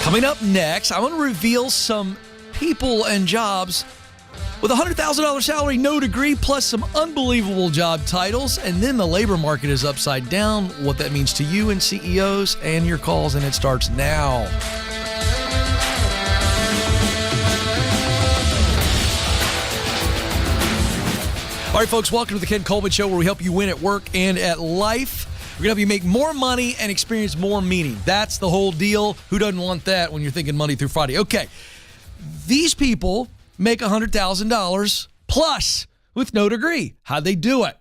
Coming up next, I want to reveal some people and jobs with a $100,000 salary, no degree, plus some unbelievable job titles. And then the labor market is upside down, what that means to you and CEOs and your calls, and it starts now. All right, folks, welcome to the Ken Coleman Show, where we help you win at work and at life. We're going to help you make more money and experience more meaning. That's the whole deal. Who doesn't want that when you're thinking Monday through Friday? Okay, these people make $100,000 plus with no degree. How'd they do it?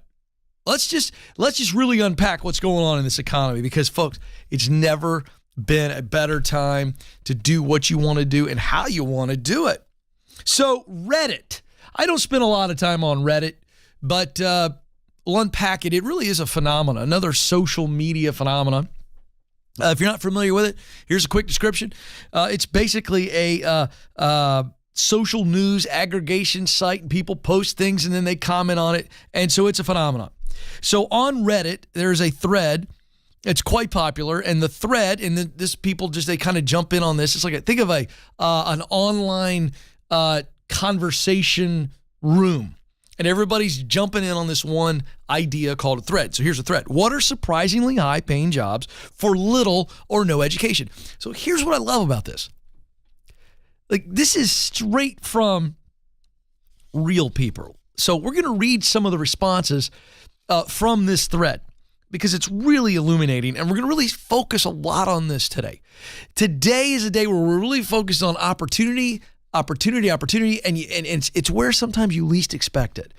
Let's just really unpack what's going on in this economy, because, folks, it's never been a better time to do what you want to do and how you want to do it. So Reddit. I don't spend a lot of time on Reddit, but we'll unpack it. It really is a phenomenon, another social media phenomenon. If you're not familiar with it, here's a quick description. It's basically a social news aggregation site, and people post things and then they comment on it. And so it's a phenomenon. So on Reddit, there's a thread. It's quite popular. And the thread, and this people just, they kind of jump in on this. It's like, think of an online conversation room. And everybody's jumping in on this one idea called a thread. So here's a thread. What are surprisingly high-paying jobs for little or no education? So here's what I love about this. Like, this is straight from real people. So we're going to read some of the responses from this thread, because it's really illuminating, and we're going to really focus a lot on this today. Today is a day where we're really focused on opportunity, and it's where sometimes you least expect it.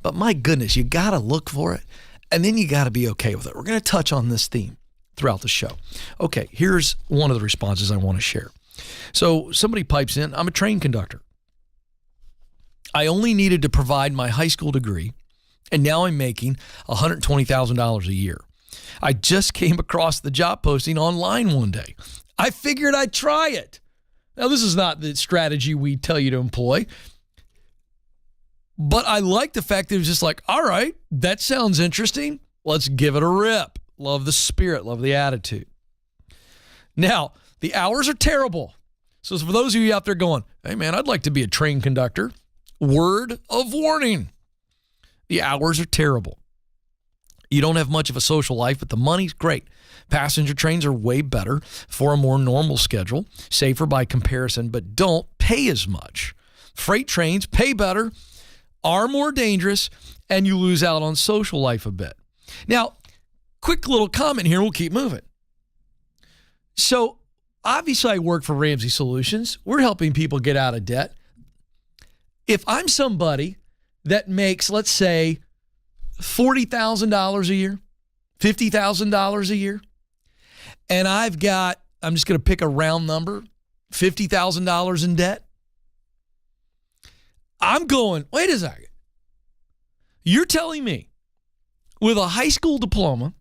But my goodness, you got to look for it, and then you got to be okay with it. We're going to touch on this theme throughout the show. Okay, here's one of the responses I want to share. So somebody pipes in, I'm a train conductor. I only needed to provide my high school degree, and now I'm making $120,000 a year. I just came across the job posting online one day. I figured I'd try it. Now, this is not the strategy we tell you to employ, but I like the fact that it was just like, all right, that sounds interesting. Let's give it a rip. Love the spirit, love the attitude. Now, the hours are terrible. So for those of you out there going, hey, man, I'd like to be a train conductor, word of warning. The hours are terrible. You don't have much of a social life, but the money's great. Passenger trains are way better for a more normal schedule, safer by comparison, but don't pay as much. Freight trains pay better, are more dangerous, and you lose out on social life a bit. Now, quick little comment here, we'll keep moving. So, obviously, I work for Ramsey Solutions. We're helping people get out of debt. If I'm somebody that makes, let's say, $40,000 a year, $50,000 a year, and I've got, I'm just going to pick a round number, $50,000 in debt, I'm going, wait a second. You're telling me with a high school diploma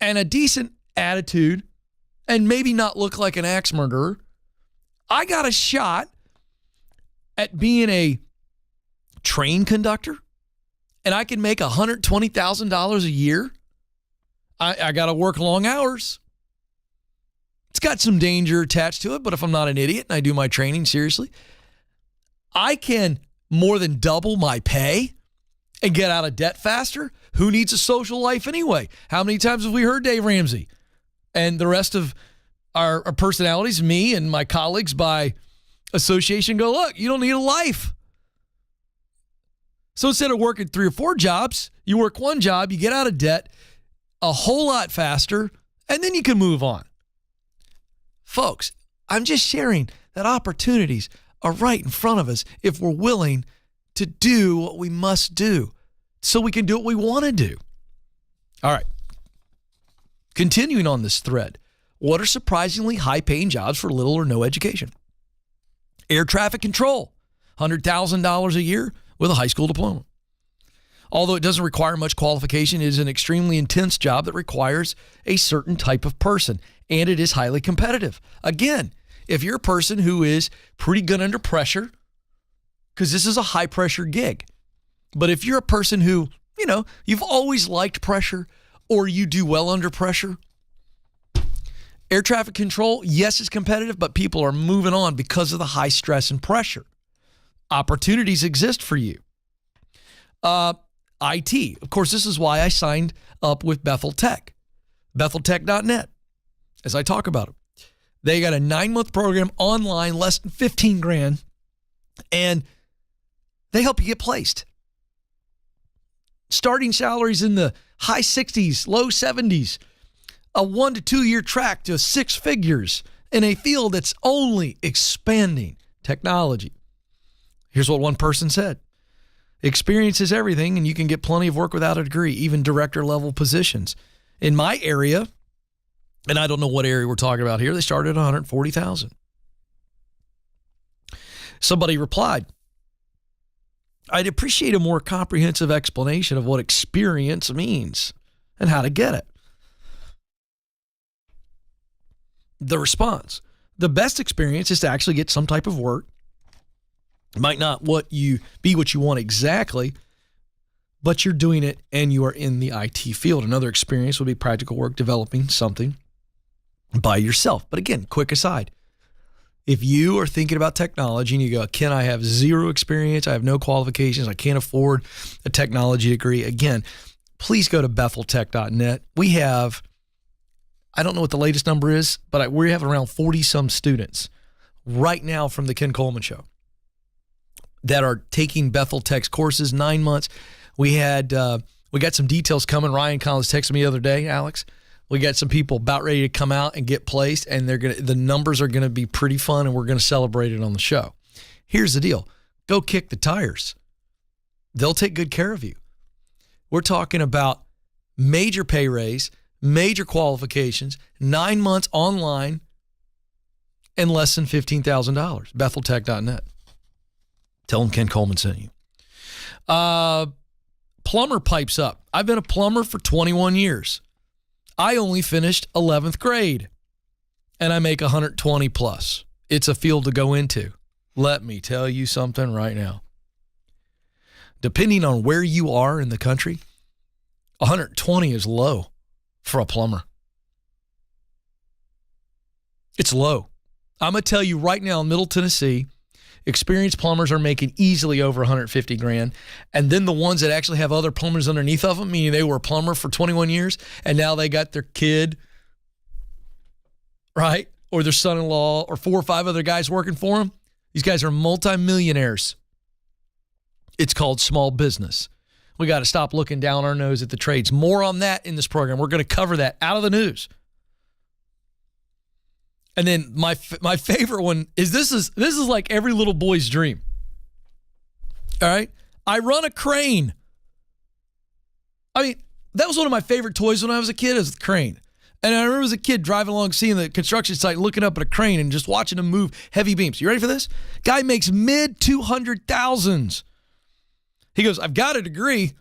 and a decent attitude and maybe not look like an axe murderer, I got a shot at being a train conductor, and I can make $120,000 a year? I got to work long hours. It's got some danger attached to it, but if I'm not an idiot and I do my training seriously, I can more than double my pay and get out of debt faster. Who needs a social life anyway? How many times have we heard Dave Ramsey and the rest of our personalities, me and my colleagues by association, go, look, you don't need a life. So instead of working 3 or 4 jobs, you work one job, you get out of debt a whole lot faster, and then you can move on. Folks, I'm just sharing that opportunities are right in front of us if we're willing to do what we must do so we can do what we want to do. All right. Continuing on this thread, what are surprisingly high-paying jobs for little or no education? Air traffic control, $100,000 a year with a high school diploma. Although it doesn't require much qualification, it is an extremely intense job that requires a certain type of person, and it is highly competitive. Again, if you're a person who is pretty good under pressure, because this is a high-pressure gig, but if you're a person who, you know, you've always liked pressure or you do well under pressure, Air traffic control, yes, it's competitive, but people are moving on because of the high stress and pressure. Opportunities exist for you. IT. Of course, this is why I signed up with Bethel Tech. BethelTech.net, as I talk about it. They got a 9-month program online, less than $15,000, and they help you get placed. Starting salaries in the high 60s, low 70s, a 1 to 2 year track to 6 figures in a field that's only expanding technology. Here's what one person said. Experience is everything, and you can get plenty of work without a degree, even director level positions. In my area, and I don't know what area we're talking about here, they started at $140,000. Somebody replied, I'd appreciate a more comprehensive explanation of what experience means and how to get it. The response, the best experience is to actually get some type of work. It might not be what you want exactly, but you're doing it and you are in the IT field. Another experience would be practical work developing something by yourself. But again, quick aside, if you are thinking about technology and you go, Ken, I have zero experience, I have no qualifications, I can't afford a technology degree, again, please go to BethelTech.net. We have, I don't know what the latest number is, but we have around 40-some students right now from the Ken Coleman Show that are taking Bethel Tech's courses, 9 months. We got some details coming. Ryan Collins texted me the other day, Alex. We got some people about ready to come out and get placed, and the numbers are gonna be pretty fun, and we're gonna celebrate it on the show. Here's the deal: go kick the tires. They'll take good care of you. We're talking about major pay raise, major qualifications, 9 months online, and less than $15,000. BethelTech.net. Tell them Ken Coleman sent you. Plumber pipes up. I've been a plumber for 21 years. I only finished 11th grade, and I make 120 plus. It's a field to go into. Let me tell you something right now. Depending on where you are in the country, 120 is low for a plumber. It's low. I'm going to tell you right now in Middle Tennessee, experienced plumbers are making easily over $150,000. And then the ones that actually have other plumbers underneath of them, meaning they were a plumber for 21 years and now they got their kid, right? Or their son-in-law or 4 or 5 other guys working for them. These guys are multimillionaires. It's called small business. We got to stop looking down our nose at the trades. More on that in this program. We're going to cover that out of the news. And then my favorite one is this is like every little boy's dream. All right? I run a crane. I mean, that was one of my favorite toys when I was a kid, is the crane. And I remember as a kid driving along, seeing the construction site, looking up at a crane and just watching them move heavy beams. You ready for this? Guy makes mid 200,000s. He goes, I've got a degree,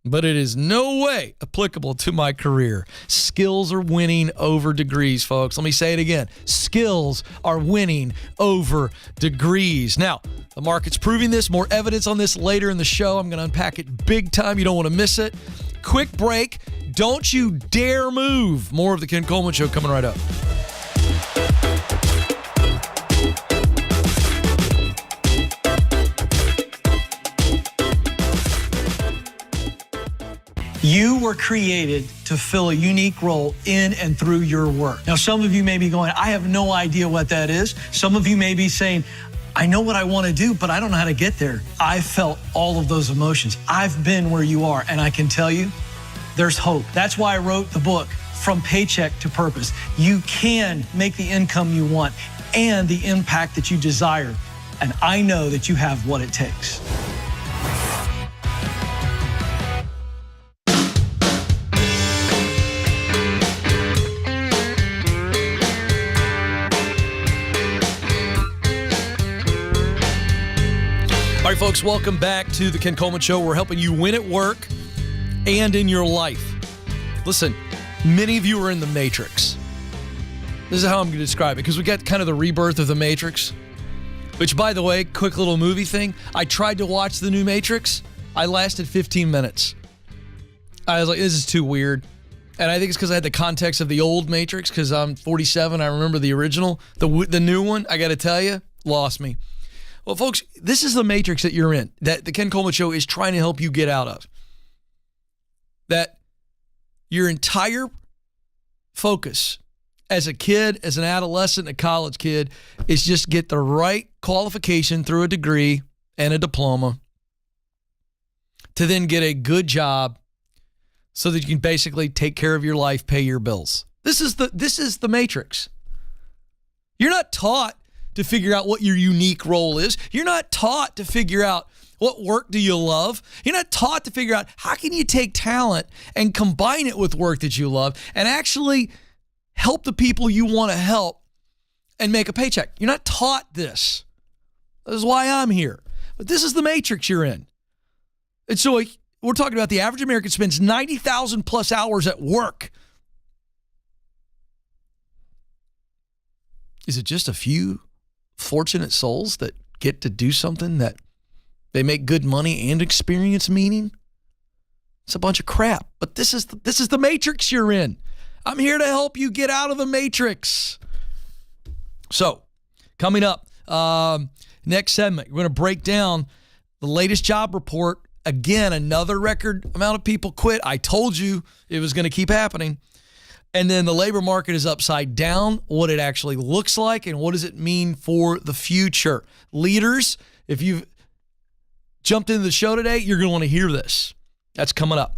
but it is no way applicable to my career. Skills are winning over degrees, folks. Let me say it again. Skills are winning over degrees. Now, the market's proving this. More evidence on this later in the show. I'm going to unpack it big time. You don't want to miss it. Quick break. Don't you dare move. More of the Ken Coleman Show coming right up. You were created to fill a unique role in and through your work. Now, some of you may be going, I have no idea what that is. Some of you may be saying, I know what I want to do, but I don't know how to get there. I felt all of those emotions. I've been where you are, and I can tell you, there's hope. That's why I wrote the book, From Paycheck to Purpose. You can make the income you want and the impact that you desire. And I know that you have what it takes. All right, folks, welcome back to the Ken Coleman Show. We're helping you win at work and in your life. Listen, many of you are in the Matrix. This is how I'm going to describe it, because we got kind of the rebirth of the Matrix, which, by the way, quick little movie thing. I tried to watch the new Matrix. I lasted 15 minutes. I was like, this is too weird. And I think it's because I had the context of the old Matrix, because I'm 47. I remember the original. The new one, I got to tell you, lost me. Well, folks, this is the Matrix that you're in, that the Ken Coleman Show is trying to help you get out of. That your entire focus as a kid, as an adolescent, a college kid, is just get the right qualification through a degree and a diploma to then get a good job so that you can basically take care of your life, pay your bills. This is the Matrix. You're not taught to figure out what your unique role is. You're not taught to figure out what work do you love. You're not taught to figure out how can you take talent and combine it with work that you love and actually help the people you want to help and make a paycheck. You're not taught this. This is why I'm here. But this is the Matrix you're in. And so we're talking about the average American spends 90,000 plus hours at work. Is it just a few fortunate souls that get to do something that they make good money and experience meaning? It's a bunch of crap. But this is the Matrix you're in. I'm here to help you get out of the Matrix. So, coming up, next segment, we're going to break down the latest job report. Again, another record amount of people quit. I told you it was going to keep happening. And then the labor market is upside down, what it actually looks like, and what does it mean for the future. Leaders, if you've jumped into the show today, you're going to want to hear this. That's coming up.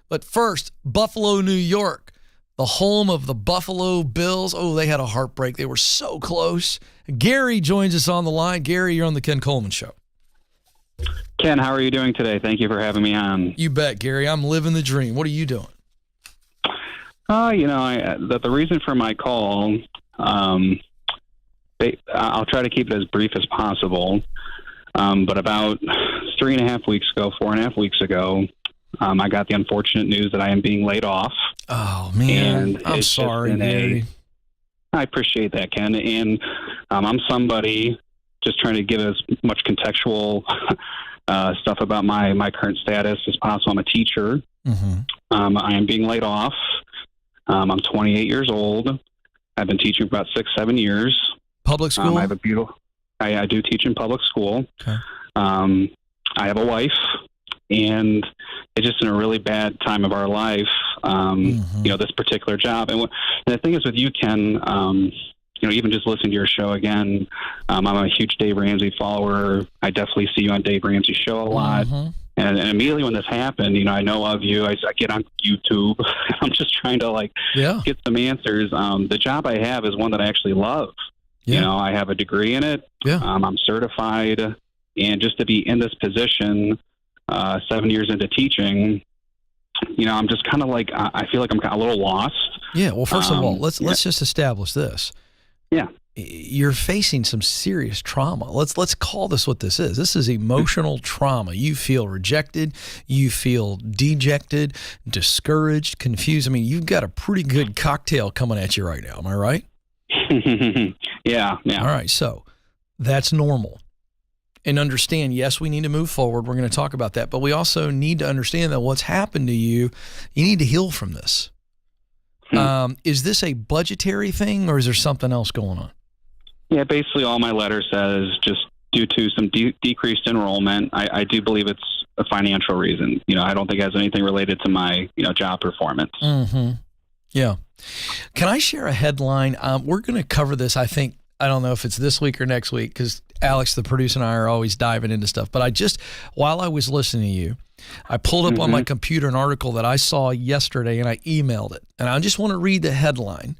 But first, Buffalo, New York, the home of the Buffalo Bills. Oh, they had a heartbreak. They were so close. Gary joins us on the line. Gary, you're on the Ken Coleman Show. Ken, how are you doing today? Thank you for having me on. You bet, Gary. I'm living the dream. What are you doing? The reason for my call, I'll try to keep it as brief as possible. But about 4.5 weeks ago, I got the unfortunate news that I am being laid off. Oh, man. And I'm sorry, Gary. I appreciate that, Ken. And I'm somebody just trying to give as much contextual stuff about my current status as possible. I'm a teacher. Mm-hmm. I am being laid off. I'm 28 years old. I've been teaching for about 6-7 years. Public school? I have a beautiful. I do teach in public school. Okay. I have a wife, and it's just in a really bad time of our life. This particular job, and the thing is with you, Ken. Even just listening to your show again, I'm a huge Dave Ramsey follower. I definitely see you on Dave Ramsey's show a lot. Mm-hmm. And immediately when this happened, I know of you. I get on YouTube. I'm just trying to get some answers. The job I have is one that I actually love. Yeah. I have a degree in it. Yeah. I'm certified, and just to be in this position, 7 years into teaching, I'm just kind of I feel like I'm a little lost. Yeah. Well, first of all, let's just establish this. Yeah. You're facing some serious trauma. Let's call this what this is. This is emotional trauma. You feel rejected. You feel dejected, discouraged, confused. I mean, you've got a pretty good cocktail coming at you right now. Am I right? Yeah. All right. So that's normal. And understand, yes, we need to move forward. We're going to talk about that. But we also need to understand that what's happened to you, you need to heal from this. Is this a budgetary thing, or is there something else going on? Yeah, basically all my letter says just due to some decreased enrollment. I do believe it's a financial reason. I don't think it has anything related to my, job performance. Mm-hmm. Yeah. Can I share a headline? We're going to cover this, I think, I don't know if it's this week or next week, because Alex, the producer, and I are always diving into stuff. But while I was listening to you, I pulled up on my computer an article that I saw yesterday, and I emailed it. And I just want to read the headline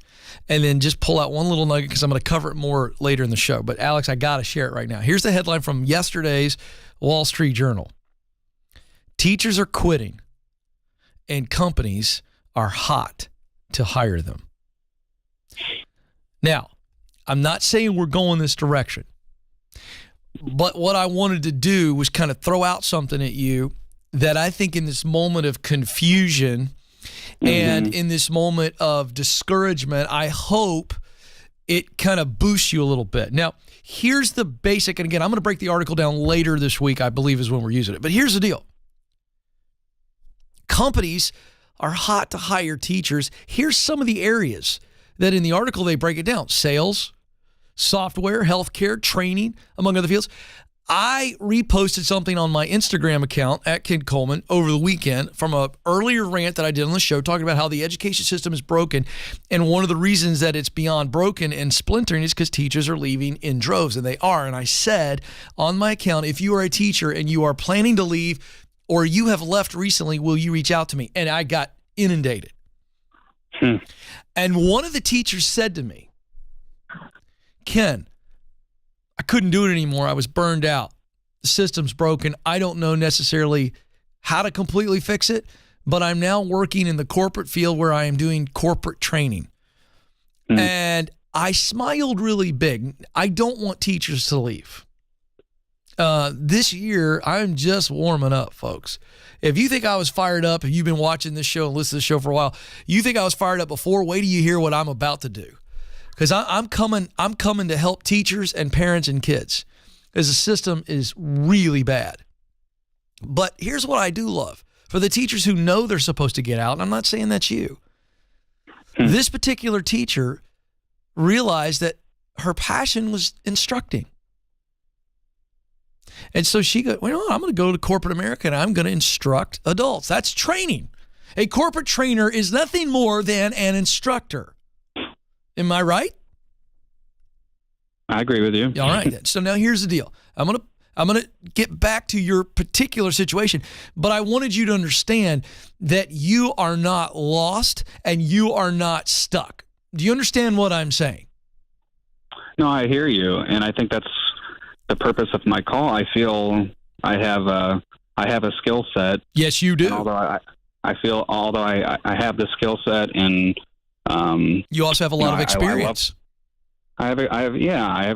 and then just pull out one little nugget, because I'm going to cover it more later in the show. But Alex, I got to share it right now. Here's the headline from yesterday's Wall Street Journal. Teachers are quitting, and companies are hot to hire them. Now, I'm not saying we're going this direction, but what I wanted to do was kind of throw out something at you that I think in this moment of confusion and in this moment of discouragement, I hope it kind of boosts you a little bit. Now, here's the basic, and again, I'm going to break the article down later this week, I believe is when we're using it. But here's the deal. Companies are hot to hire teachers. Here's some of the areas that in the article they break it down: sales, software, healthcare, training, among other fields. I reposted something on my Instagram account at Ken Coleman over the weekend from an earlier rant that I did on the show, talking about how the education system is broken. And one of the reasons that it's beyond broken and splintering is because teachers are leaving in droves, and they are. And I said on my account, if you are a teacher and you are planning to leave or you have left recently, will you reach out to me? And I got inundated. And one of the teachers said to me, Ken, I couldn't do it anymore. I was burned out. The system's broken. I don't know necessarily how to completely fix it, but I'm now working in the corporate field where I am doing corporate training. And I smiled really big. I don't want teachers to leave. This year, I'm just warming up, folks. If you think I was fired up, if you've been watching this show and listening to this show for a while, you think I was fired up before, wait till you hear what I'm about to do. Because I'm coming to help teachers and parents and kids, because the system is really bad. But here's what I do love. For the teachers who know they're supposed to get out, and I'm not saying that's you, this particular teacher realized that her passion was instructing. And so she goes, well, I'm going to go to corporate America and I'm going to instruct adults. That's training. A corporate trainer is nothing more than an instructor. Am I right? I agree with you. All right, then. So now here's the deal. I'm gonna get back to your particular situation, but I wanted you to understand that you are not lost and you are not stuck. Do you understand what I'm saying? No, I hear you, and I think that's the purpose of my call. I feel I have a skill set. Yes, you do. Although I have the skill set, and you also have a lot of experience. I have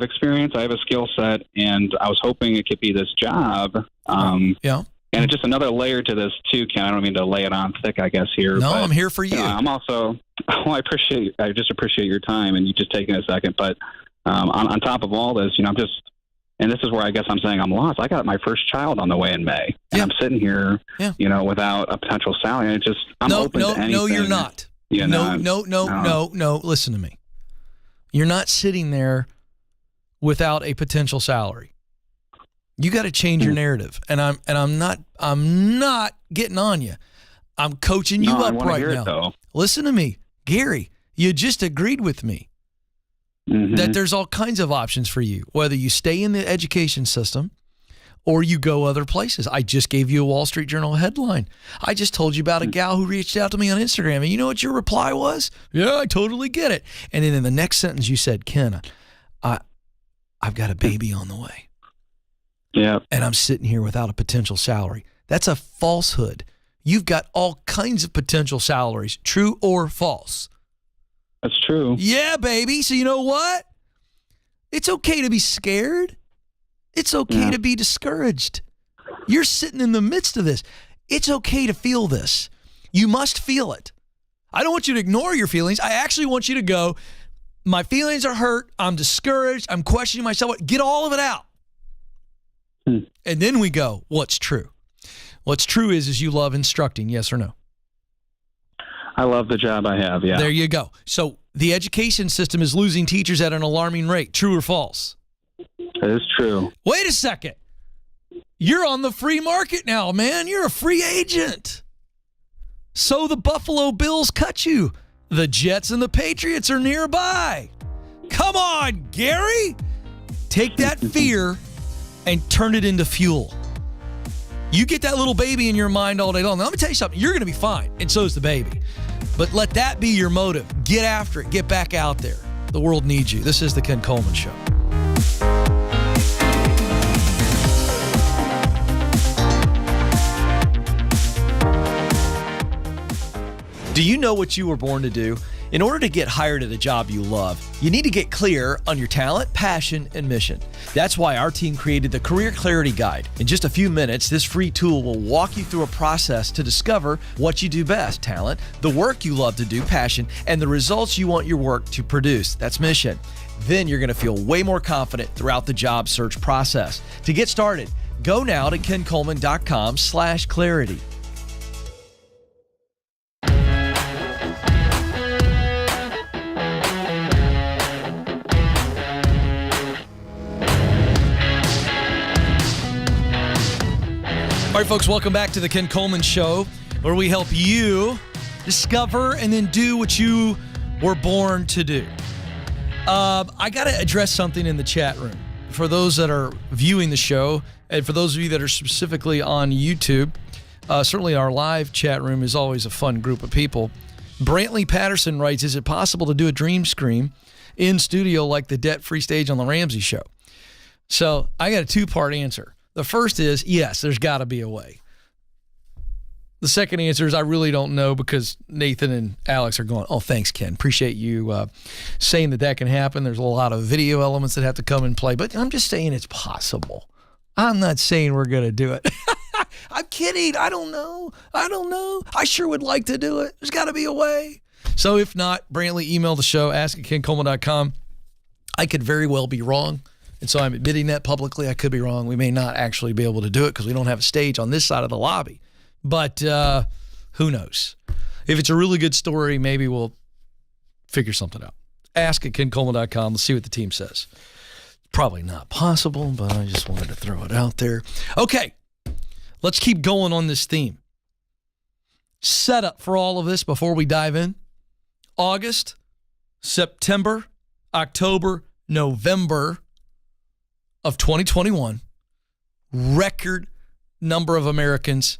experience. I have a skill set, and I was hoping it could be this job. Yeah. And it's just another layer to this too, Ken. I don't mean to lay it on thick, I guess here. No, but, I'm here for you. I'm also. Well, I just appreciate your time and you just taking a second. But on top of all this, I'm just. And this is where I guess I'm saying I'm lost. I got my first child on the way in May, and I'm sitting here, without a potential salary. And I'm open to anything. No, you're not. No. Listen to me. You're not sitting there without a potential salary. You got to change your narrative, and I'm not getting on you. I'm coaching you up right now. Listen to me, Gary. You just agreed with me. That there's all kinds of options for you, whether you stay in the education system or you go other places. I just gave you a Wall Street Journal headline. I just told you about a gal who reached out to me on Instagram, and you know what your reply was? Yeah, I totally get it. And then in the next sentence you said, Ken, I've got a baby on the way. Yeah. And I'm sitting here without a potential salary. That's a falsehood. You've got all kinds of potential salaries, true or false. That's true. Yeah, baby. So you know what? It's okay to be scared. It's okay to be discouraged. You're sitting in the midst of this. It's okay to feel this. You must feel it. I don't want you to ignore your feelings. I actually want you to go, my feelings are hurt. I'm discouraged. I'm questioning myself. Get all of it out. And then we go, what's true? What's true is you love instructing, yes or no? I love the job I have, yeah. There you go. So the education system is losing teachers at an alarming rate. True or false? That is true. Wait a second. You're on the free market now, man. You're a free agent. So the Buffalo Bills cut you. The Jets and the Patriots are nearby. Come on, Gary. Take that fear and turn it into fuel. You get that little baby in your mind all day long. Now, let me tell you something. You're going to be fine, and so is the baby. But let that be your motive. Get after it. Get back out there. The world needs you. This is the Ken Coleman Show. Do you know what you were born to do? In order to get hired at a job you love, you need to get clear on your talent, passion, and mission. That's why our team created the Career Clarity Guide. In just a few minutes, this free tool will walk you through a process to discover what you do best, talent, the work you love to do, passion, and the results you want your work to produce. That's mission. Then you're going to feel way more confident throughout the job search process. To get started, go now to kencoleman.com/clarity. All right, folks, welcome back to the Ken Coleman Show, where we help you discover and then do what you were born to do. I got to address something in the chat room. For those that are viewing the show, and for those of you that are specifically on YouTube, certainly our live chat room is always a fun group of people. Brantley Patterson writes, is it possible to do a dream scream in studio like the debt-free stage on the Ramsey Show? So I got a two-part answer. The first is, yes, there's got to be a way. The second answer is I really don't know, because Nathan and Alex are going, oh, thanks, Ken. Appreciate you saying that can happen. There's a lot of video elements that have to come in play, but I'm just saying it's possible. I'm not saying we're going to do it. I'm kidding. I don't know. I sure would like to do it. There's got to be a way. So if not, Brantley, email the show, ask@kencoleman.com. I could very well be wrong. And so I'm admitting that publicly. I could be wrong. We may not actually be able to do it because we don't have a stage on this side of the lobby. But who knows? If it's a really good story, maybe we'll figure something out. Ask@kencoleman.com. Let's see what the team says. Probably not possible, but I just wanted to throw it out there. Okay, let's keep going on this theme. Setup for all of this before we dive in. August, September, October, November of 2021, record number of Americans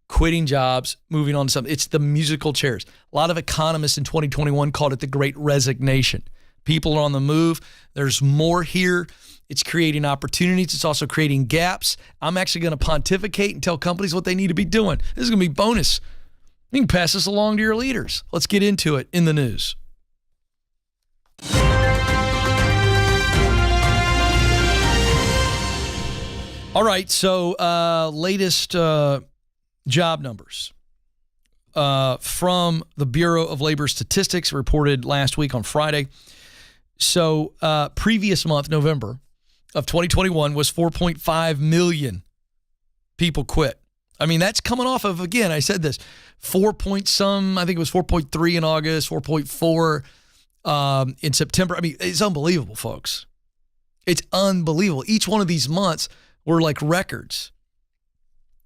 quitting jobs, moving on to something. It's the musical chairs. A lot of economists in 2021 called it the Great Resignation. People are on the move. There's more here. It's creating opportunities. It's also creating gaps. I'm actually going to pontificate and tell companies what they need to be doing. This is going to be bonus. You can pass this along to your leaders. Let's get into it in the news. All right, so latest job numbers from the Bureau of Labor Statistics reported last week on Friday. So previous month, November of 2021, was 4.5 million people quit. I mean, that's coming off of, again, I said this, 4 point some, I think it was 4.3 in August, 4.4 in September. I mean, it's unbelievable, folks. It's unbelievable. Each one of these months were like records.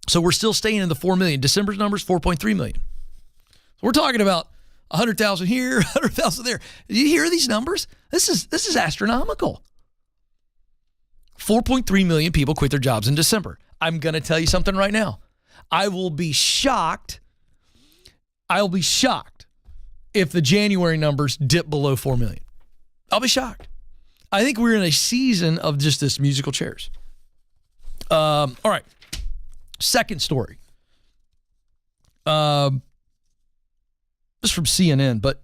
So we're still staying in the 4 million. December's numbers, 4.3 million. So we're talking about 100,000 here, 100,000 there. Do you hear these numbers? This is astronomical. 4.3 million people quit their jobs in December. I'm going to tell you something right now. I will be shocked. I'll be shocked if the January numbers dip below 4 million. I'll be shocked. I think we're in a season of just this musical chairs. All right. Second story. This is from CNN, but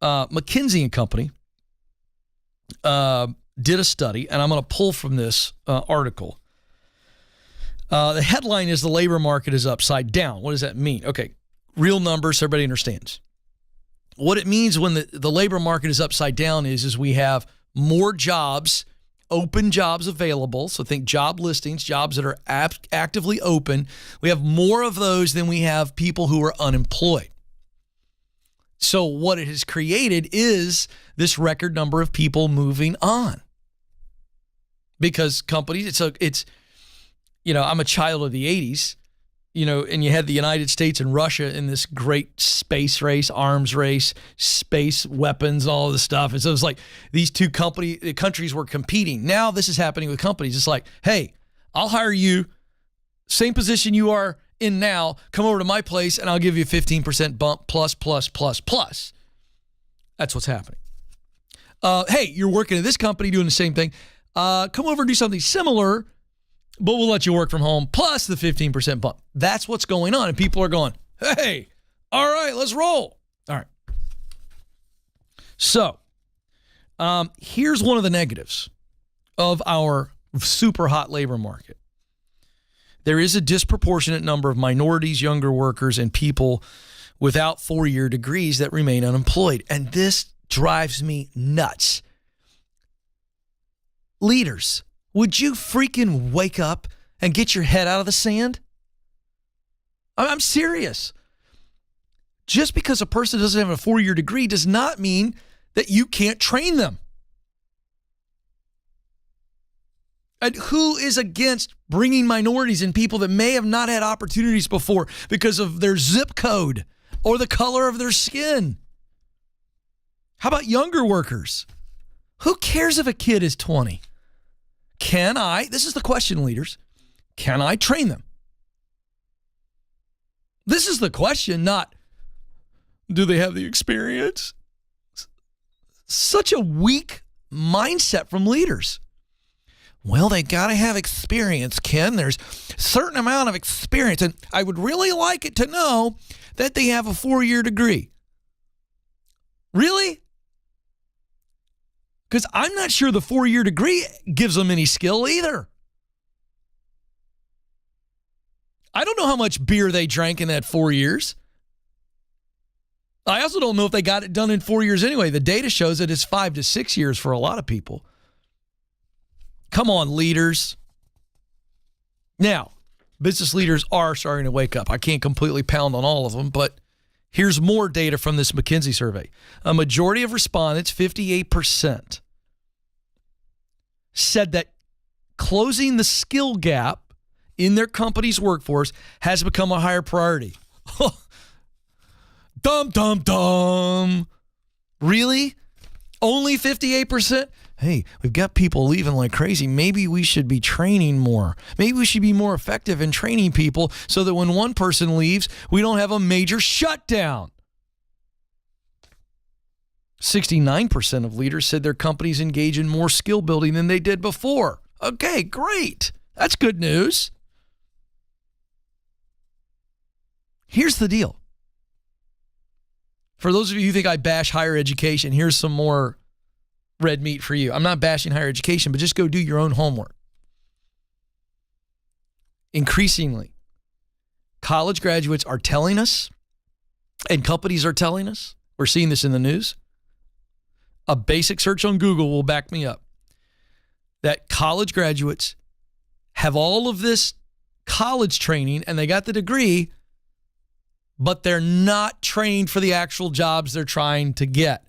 McKinsey & Company did a study, and I'm going to pull from this article. The headline is the labor market is upside down. What does that mean? Okay, real numbers, so everybody understands. What it means when the labor market is upside down is we have more jobs, open jobs available. So think job listings, jobs that are actively open. We have more of those than we have people who are unemployed. So what it has created is this record number of people moving on. Because companies, it's I'm a child of the 80s, and you had the United States and Russia in this great space race, arms race, space weapons, all of this stuff. And so it's like these two countries were competing. Now this is happening with companies. It's like, hey, I'll hire you, same position you are in now, come over to my place and I'll give you a 15% bump plus. That's what's happening. Hey, you're working at this company doing the same thing. Come over and do something similar, but we'll let you work from home plus the 15% bump. That's what's going on. And people are going, hey, all right, let's roll. All right. So here's one of the negatives of our super hot labor market. There is a disproportionate number of minorities, younger workers, and people without 4-year degrees that remain unemployed. And this drives me nuts. Leaders, would you freaking wake up and get your head out of the sand? I'm serious. Just because a person doesn't have a 4-year degree does not mean that you can't train them. And who is against bringing minorities and people that may have not had opportunities before because of their zip code or the color of their skin? How about younger workers? Who cares if a kid is 20? This is the question, leaders, can I train them? This is the question, not do they have the experience? Such a weak mindset from leaders. Well, they got to have experience, Ken. There's a certain amount of experience, and I would really like it to know that they have a 4-year degree. Really? Because I'm not sure the 4-year degree gives them any skill either. I don't know how much beer they drank in that 4 years. I also don't know if they got it done in 4 years anyway. The data shows that it's 5 to 6 years for a lot of people. Come on, leaders. Now, business leaders are starting to wake up. I can't completely pound on all of them, but here's more data from this McKinsey survey. A majority of respondents, 58%, said that closing the skill gap in their company's workforce has become a higher priority. Dum, dum, dum. Really? Only 58%? Hey, we've got people leaving like crazy. Maybe we should be training more. Maybe we should be more effective in training people so that when one person leaves, we don't have a major shutdown. 69% of leaders said their companies engage in more skill building than they did before. Okay, great. That's good news. Here's the deal. For those of you who think I bash higher education, here's some more red meat for you. I'm not bashing higher education, but just go do your own homework. Increasingly, college graduates are telling us, and companies are telling us, we're seeing this in the news, a basic search on Google will back me up, that college graduates have all of this college training and they got the degree, but they're not trained for the actual jobs they're trying to get.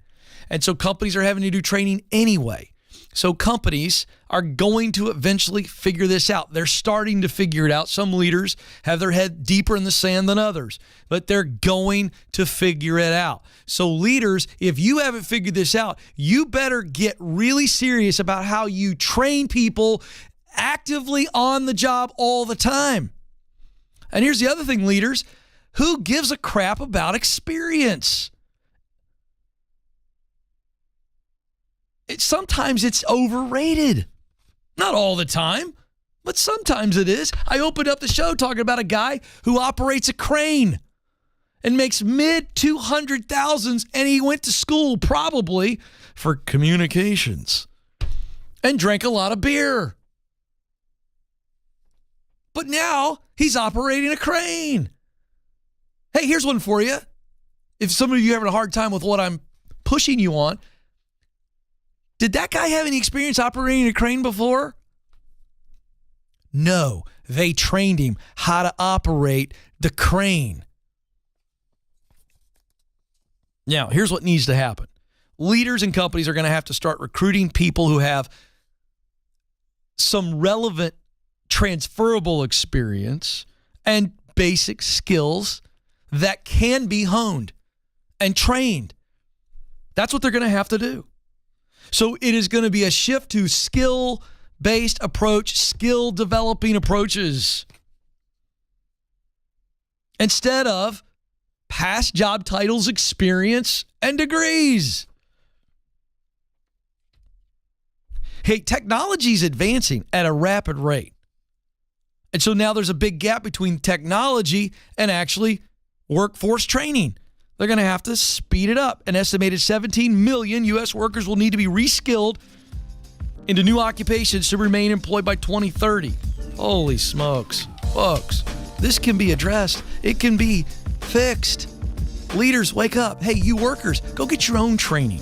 And so companies are having to do training anyway. So companies are going to eventually figure this out. They're starting to figure it out. Some leaders have their head deeper in the sand than others, but they're going to figure it out. So leaders, if you haven't figured this out, you better get really serious about how you train people actively on the job all the time. And here's the other thing, leaders. Who gives a crap about experience? Sometimes it's overrated. Not all the time, but sometimes it is. I opened up the show talking about a guy who operates a crane and makes mid-200,000s, and he went to school probably for communications and drank a lot of beer. But now he's operating a crane. Hey, here's one for you. If some of you are having a hard time with what I'm pushing you on, did that guy have any experience operating a crane before? No, they trained him how to operate the crane. Now, here's what needs to happen. Leaders and companies are going to have to start recruiting people who have some relevant transferable experience and basic skills that can be honed and trained. That's what they're going to have to do. So it is going to be a shift to skill-based approach, skill-developing approaches, instead of past job titles, experience, and degrees. Hey, technology is advancing at a rapid rate. And so now there's a big gap between technology and actually workforce training. They're going to have to speed it up. An estimated 17 million U.S. workers will need to be reskilled into new occupations to remain employed by 2030. Holy smokes. Folks, this can be addressed. It can be fixed. Leaders, wake up. Hey, you workers, go get your own training.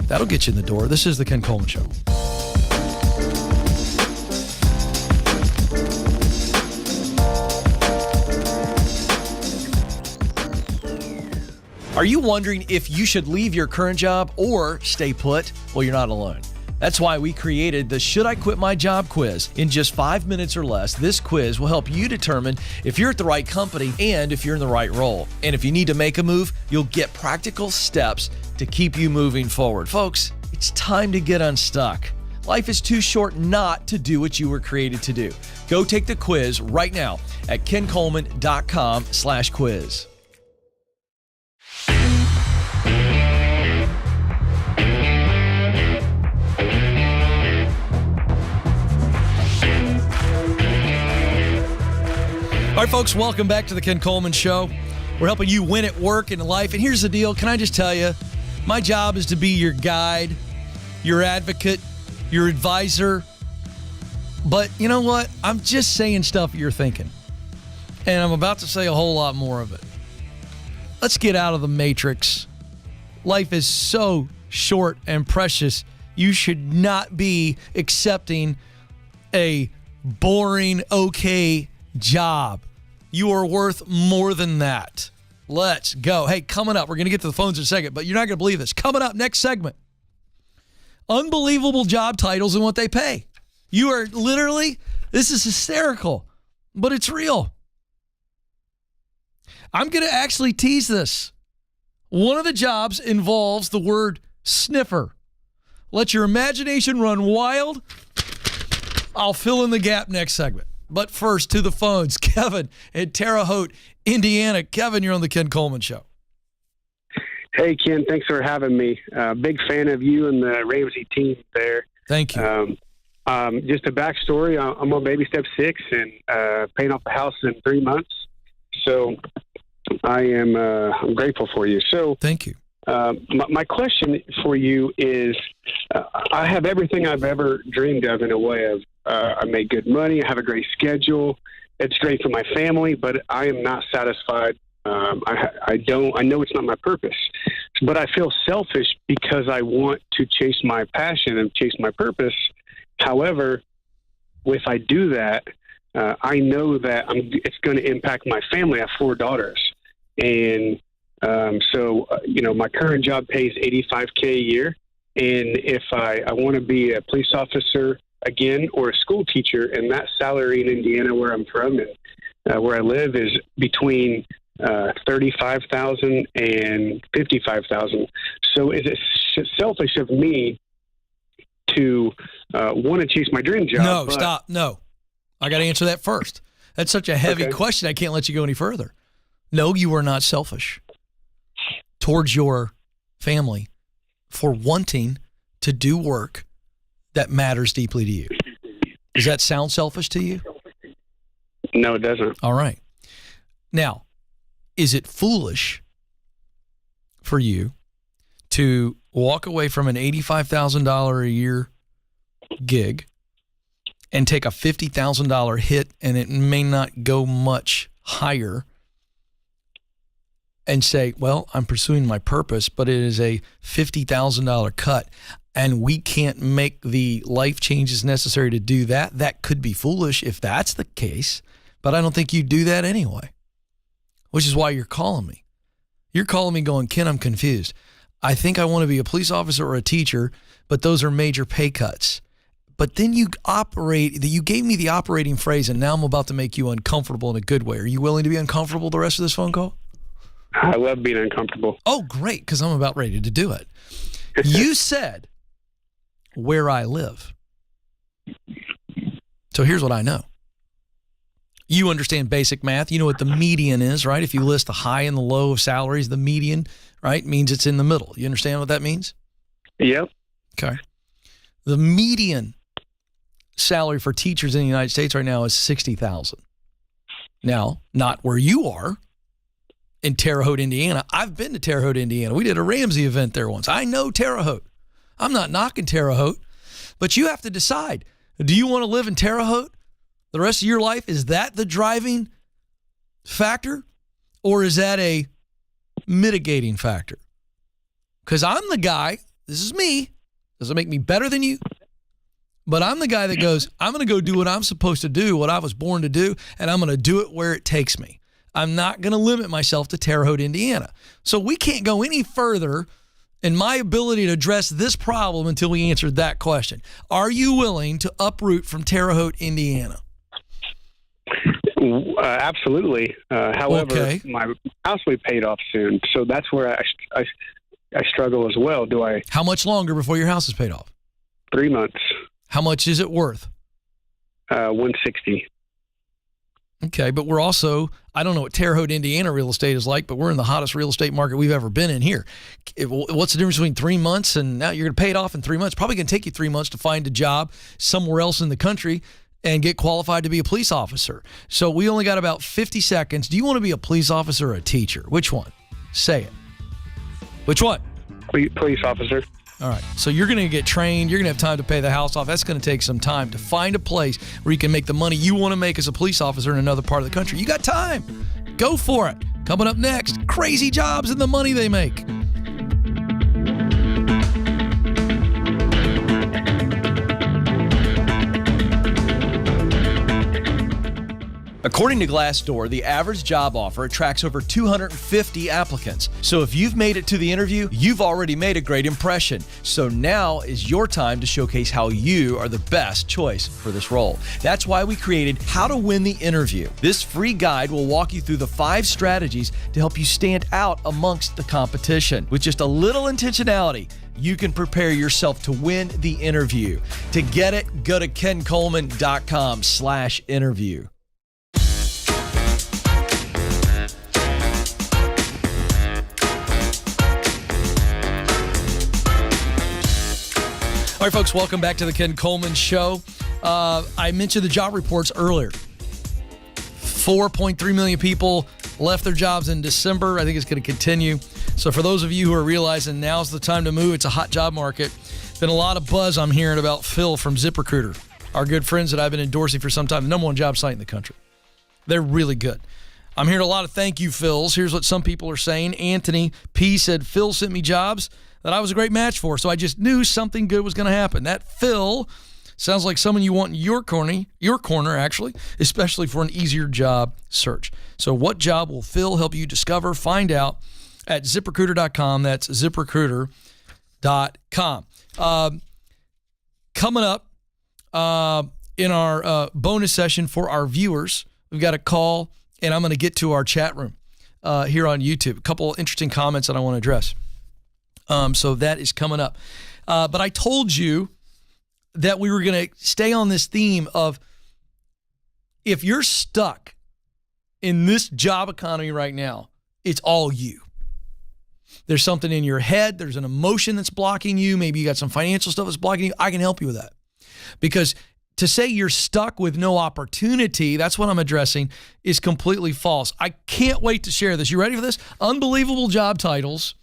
That'll get you in the door. This is the Ken Coleman Show. Are you wondering if you should leave your current job or stay put? Well, you're not alone. That's why we created the Should I Quit My Job quiz. In just 5 minutes or less, this quiz will help you determine if you're at the right company and if you're in the right role. And if you need to make a move, you'll get practical steps to keep you moving forward. Folks, it's time to get unstuck. Life is too short not to do what you were created to do. Go take the quiz right now at kencoleman.com/quiz. All right, folks, welcome back to the Ken Coleman Show. We're helping you win at work and in life. And here's the deal. Can I just tell you, my job is to be your guide, your advocate, your advisor. But you know what? I'm just saying stuff you're thinking. And I'm about to say a whole lot more of it. Let's get out of the matrix. Life is so short and precious. You should not be accepting a boring, okay job. You are worth more than that. Let's go. Hey, coming up, we're going to get to the phones in a second, but you're not going to believe this. Coming up, next segment, unbelievable job titles and what they pay. You are literally, this is hysterical, but it's real. I'm going to actually tease this. One of the jobs involves the word sniffer. Let your imagination run wild. I'll fill in the gap next segment. But first, to the phones. Kevin in Terre Haute, Indiana. Kevin, you're on the Ken Coleman Show. Hey, Ken, thanks for having me. Big fan of you and the Ramsey team there. Thank you. Just a backstory. I'm on baby step 6 and paying off the house in 3 months. So I'm grateful for you. So thank you. My question for you is, I have everything I've ever dreamed of in a way of, I make good money. I have a great schedule. It's great for my family, but I am not satisfied. I know it's not my purpose, but I feel selfish because I want to chase my passion and chase my purpose. However, if I do that, I know that it's going to impact my family. I have 4 daughters. And my current job pays $85K a year. And if I want to be a police officer again or a school teacher, and that salary in Indiana where I'm from and where I live is between $35,000 and $55,000. So is it selfish of me to want to chase my dream job? No, stop. No. I got to answer that first. That's such a heavy question. I can't let you go any further. No, you are not selfish towards your family for wanting to do work that matters deeply to you. Does that sound selfish to you? No, it doesn't. All right. Now, is it foolish for you to walk away from an $85,000 a year gig and take a $50,000 hit, and it may not go much higher, and say, well, I'm pursuing my purpose, but it is a $50,000 cut, and we can't make the life changes necessary to do that? That could be foolish if that's the case, but I don't think you do that anyway, which is why you're calling me. You're calling me going, Ken, I'm confused. I think I want to be a police officer or a teacher, but those are major pay cuts. But then you gave me the operating phrase, and now I'm about to make you uncomfortable in a good way. Are you willing to be uncomfortable the rest of this phone call? I love being uncomfortable. Oh, great, because I'm about ready to do it. You said where I live. So here's what I know. You understand basic math. You know what the median is, right? If you list the high and the low of salaries, the median, right, means it's in the middle. You understand what that means? Yep. Okay. The median salary for teachers in the United States right now is $60,000. Now, not where you are in Terre Haute, Indiana. I've been to Terre Haute, Indiana. We did a Ramsey event there once. I know Terre Haute. I'm not knocking Terre Haute, but you have to decide. Do you want to live in Terre Haute the rest of your life? Is that the driving factor, or is that a mitigating factor? Because I'm the guy, this is me, doesn't make me better than you, but I'm the guy that goes, I'm going to go do what I'm supposed to do, what I was born to do, and I'm going to do it where it takes me. I'm not going to limit myself to Terre Haute, Indiana. So we can't go any further and my ability to address this problem until we answered that question. Are you willing to uproot from Terre Haute, Indiana? Absolutely. However, Okay. my house will be paid off soon, so that's where I struggle as well. Do I? How much longer before your house is paid off? 3 months. How much is it worth? 160. Okay, but we're also, I don't know what Terre Haute, Indiana real estate is like, but we're in the hottest real estate market we've ever been in here. What's the difference between 3 months and now you're going to pay it off in 3 months? Probably going to take you 3 months to find a job somewhere else in the country and get qualified to be a police officer. So we only got about 50 seconds. Do you want to be a police officer or a teacher? Which one? Say it. Which one? Police officer. All right. So you're going to get trained. You're going to have time to pay the house off. That's going to take some time to find a place where you can make the money you want to make as a police officer in another part of the country. You got time. Go for it. Coming up next, crazy jobs and the money they make. According to Glassdoor, the average job offer attracts over 250 applicants. So if you've made it to the interview, you've already made a great impression. So now is your time to showcase how you are the best choice for this role. That's why we created How to Win the Interview. This free guide will walk you through the 5 strategies to help you stand out amongst the competition. With just a little intentionality, you can prepare yourself to win the interview. To get it, go to kencoleman.com/interview. All right, folks, welcome back to the Ken Coleman Show. I mentioned the job reports earlier. 4.3 million people left their jobs in December. I think it's going to continue. So for those of you who are realizing now's the time to move, it's a hot job market. Been a lot of buzz I'm hearing about Phil from ZipRecruiter, our good friends that I've been endorsing for some time, the number 1 job site in the country. They're really good. I'm hearing a lot of thank you, Phils. Here's what some people are saying. Anthony P. said, Phil sent me jobs that I was a great match for, so I just knew something good was going to happen. That Phil sounds like someone you want in your corner, actually, especially for an easier job search. So what job will Phil help you discover? Find out at ZipRecruiter.com. That's ZipRecruiter.com. Coming up in our bonus session for our viewers, we've got a call, and I'm going to get to our chat room here on YouTube. A couple interesting comments that I want to address. So that is coming up. But I told you that we were going to stay on this theme of if you're stuck in this job economy right now, it's all you. There's something in your head. There's an emotion that's blocking you. Maybe you got some financial stuff that's blocking you. I can help you with that. Because to say you're stuck with no opportunity, that's what I'm addressing, is completely false. I can't wait to share this. You ready for this? Unbelievable job titles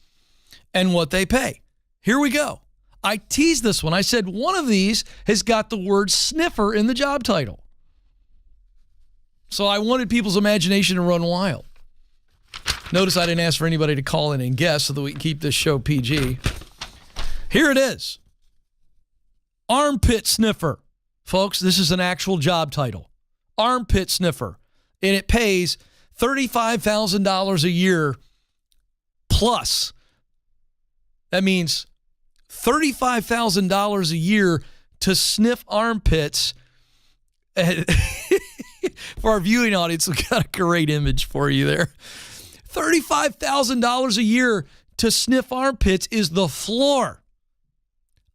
and what they pay. Here we go. I teased this one. I said one of these has got the word sniffer in the job title. So I wanted people's imagination to run wild. Notice I didn't ask for anybody to call in and guess so that we can keep this show PG. Here it is. Armpit Sniffer. Folks, this is an actual job title. Armpit Sniffer. And it pays $35,000 a year plus. That means $35,000 a year to sniff armpits. For our viewing audience, we've got a great image for you there. $35,000 a year to sniff armpits is the floor.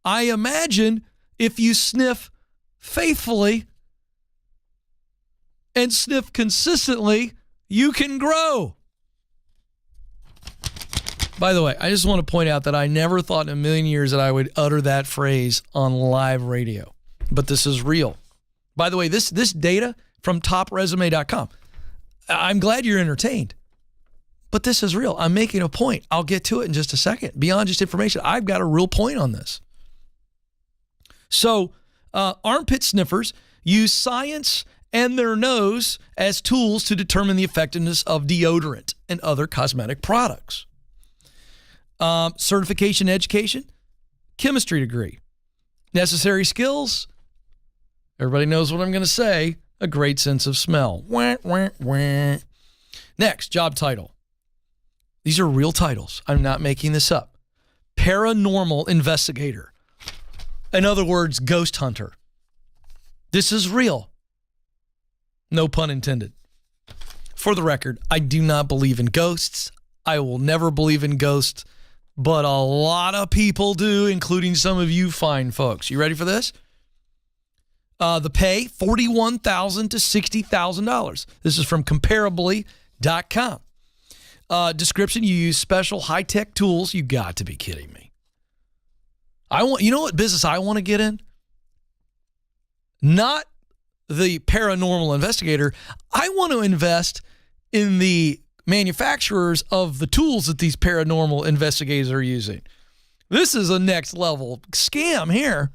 I imagine if you sniff faithfully and sniff consistently, you can grow. By the way, I just want to point out that I never thought in a million years that I would utter that phrase on live radio, but this is real. By the way, this data from topresume.com. I'm glad you're entertained, but this is real. I'm making a point. I'll get to it in just a second. Beyond just information, I've got a real point on this. So, armpit sniffers use science and their nose as tools to determine the effectiveness of deodorant and other cosmetic products. Certification education, chemistry degree. Necessary skills, everybody knows what I'm going to say, a great sense of smell. Wah, wah, wah. Next, job title. These are real titles. I'm not making this up. paranormal investigator. In other words, ghost hunter. This is real. No pun intended. For the record, I do not believe in ghosts. I will never believe in ghosts, but a lot of people do, including some of you fine folks. You ready for this? The pay, $41,000 to $60,000. This is from comparably.com. Description, you use special high-tech tools. You got to be kidding me. You know what business I want to get in? Not the paranormal investigator. I want to invest in the manufacturers of the tools that these paranormal investigators are using. This is a next level scam here.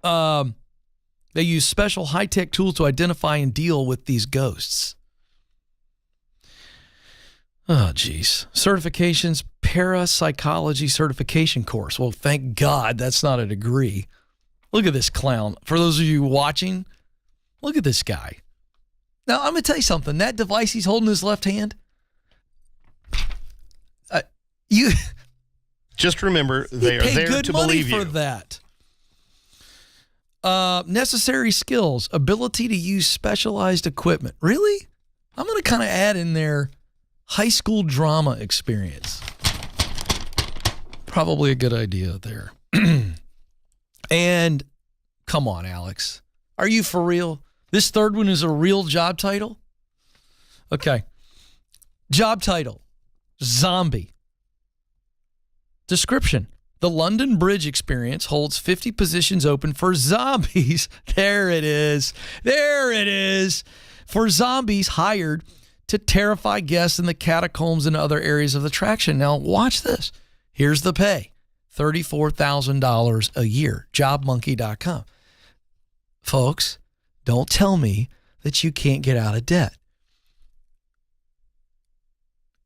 They use special high-tech tools to identify and deal with these ghosts. Oh, geez. Certifications, parapsychology certification course. Well, thank God that's not a degree. Look at this clown. For those of you watching, look at this guy. Now, I'm going to tell you something. That device he's holding in his left hand, you just remember they are there good to money believe for you. that. Necessary skills, ability to use specialized equipment. Really? I'm going to kind of add in there high school drama experience. Probably a good idea there. And come on, Alex. Are you for real? This third one is a real job title? Okay. Job title, zombie. Description, the London Bridge experience holds 50 positions open for zombies. There it is. There it is. For zombies hired to terrify guests in the catacombs and other areas of the attraction. Now, watch this. Here's the pay, $34,000 a year, jobmonkey.com. Folks, don't tell me that you can't get out of debt.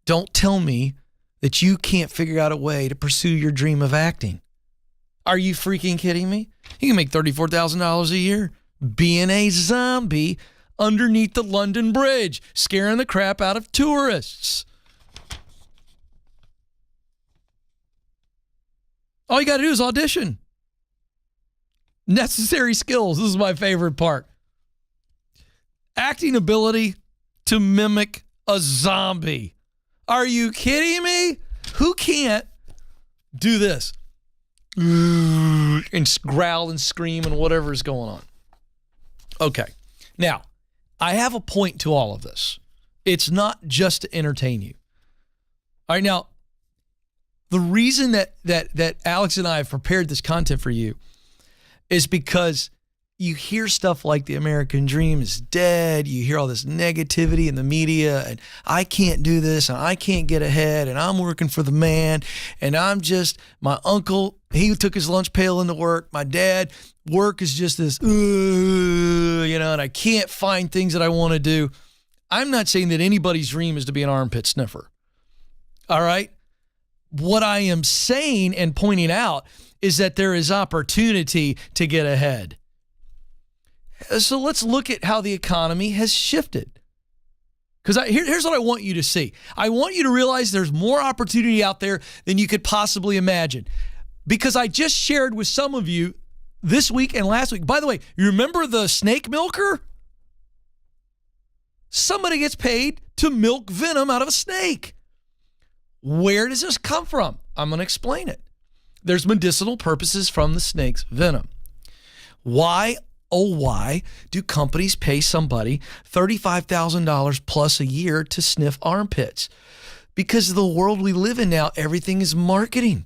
Don't tell me that you can't figure out a way to pursue your dream of acting. Are you freaking kidding me? You can make $34,000 a year being a zombie underneath the London Bridge, scaring the crap out of tourists. All you got to do is audition. Necessary skills. This is my favorite part. Acting ability to mimic a zombie. Are you kidding me? Who can't do this? And growl and scream and whatever is going on. Okay. Now, I have a point to all of this. It's not just to entertain you. All right, now, the reason that Alex and I have prepared this content for you is because you hear stuff like the American dream is dead. You hear all this negativity in the media, and I can't do this, and I can't get ahead, and I'm working for the man, and I'm just, my uncle, he took his lunch pail into work. My dad, work is just this, and I can't find things that I want to do. I'm not saying that anybody's dream is to be an armpit sniffer. All right? What I am saying and pointing out is that there is opportunity to get ahead. So let's look at how the economy has shifted. Because here's what I want you to see. I want you to realize there's more opportunity out there than you could possibly imagine. Because I just shared with some of you this week and last week. By the way, you remember the snake milker? Somebody gets paid to milk venom out of a snake. Where does this come from? I'm going to explain it. There's medicinal purposes from the snake's venom. Why, oh why, do companies pay somebody $35,000 plus a year to sniff armpits? Because of the world we live in now, everything is marketing.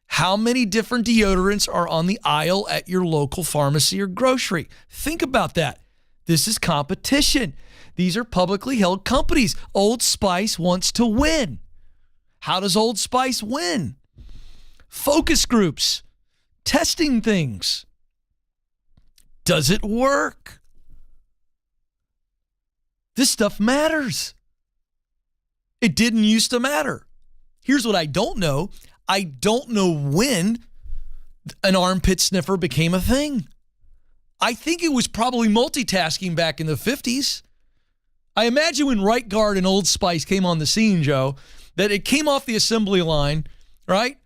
How many different deodorants are on the aisle at your local pharmacy or grocery? Think about that. This is competition. These are publicly held companies. Old Spice wants to win. How does Old Spice win? Focus groups, testing things. Does it work? This stuff matters. It didn't used to matter. Here's what I don't know. I don't know when an armpit sniffer became a thing. I think it was probably multitasking back in the 50s. I imagine when Right Guard and Old Spice came on the scene, Joe, that it came off the assembly line right?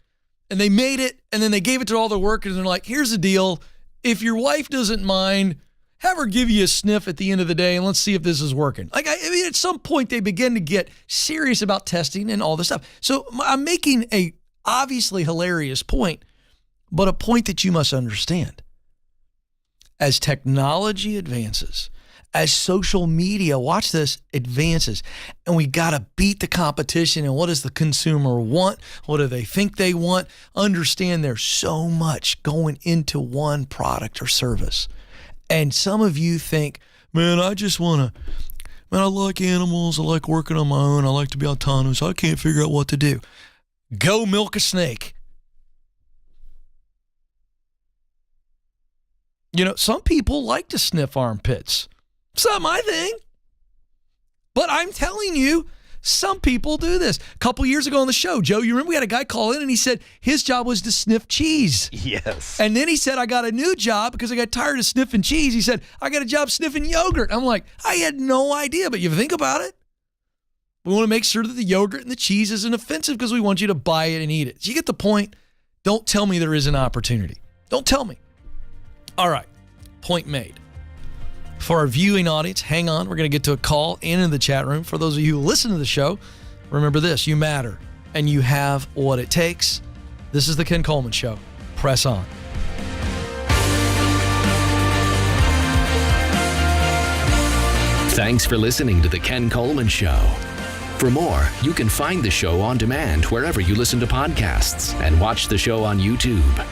And they made it, and then they gave it to all their workers, and they're like, here's the deal. If your wife doesn't mind, have her give you a sniff at the end of the day, and let's see if this is working. Like, I mean, at some point, they begin to get serious about testing and all this stuff. So I'm making a obviously hilarious point, but a point that you must understand. As technology advances, as social media, watch this, advances, and we got to beat the competition. And what does the consumer want? What do they think they want? Understand there's so much going into one product or service. And some of you think, man, I like animals. I like working on my own. I like to be autonomous. I can't figure out what to do. Go milk a snake. You know, some people like to sniff armpits. It's not my thing. But I'm telling you, some people do this. A couple years ago on the show, Joe, you remember we had a guy call in and he said his job was to sniff cheese. Yes. And then he said, I got a new job because I got tired of sniffing cheese. He said, I got a job sniffing yogurt. I'm like, I had no idea, but you think about it. We want to make sure that the yogurt and the cheese isn't offensive because we want you to buy it and eat it. So you get the point. Don't tell me there is an opportunity. Don't tell me. All right. Point made. For our viewing audience, hang on. We're going to get to a call and in the chat room. For those of you who listen to the show, remember this. You matter, and you have what it takes. This is the Ken Coleman Show. Press on. Thanks for listening to the Ken Coleman Show. For more, you can find the show on demand wherever you listen to podcasts and watch the show on YouTube.